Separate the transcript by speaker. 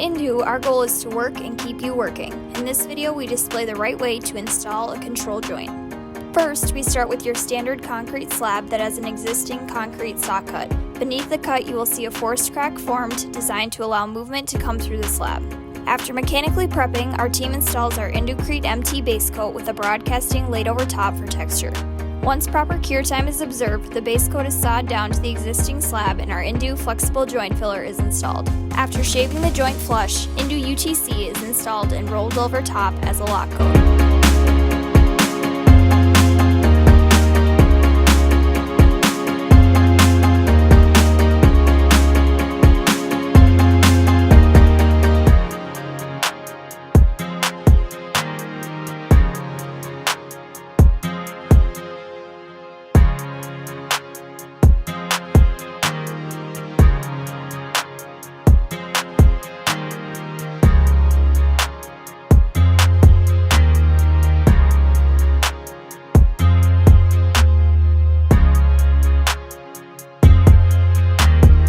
Speaker 1: Indue, our goal is to work and keep you working. In this video, we display the right way to install a control joint. First, we start with your standard concrete slab that has an existing concrete saw cut. Beneath the cut, you will see a forced crack formed designed to allow movement to come through the slab. After mechanically prepping, our team installs our Indue MT base coat with a broadcasting laid over top for texture. Once proper cure time is observed, the base coat is sawed down to the existing slab and our Indue flexible joint filler is installed. After shaving the joint flush, Indu UTC is installed and rolled over top as a lock coat.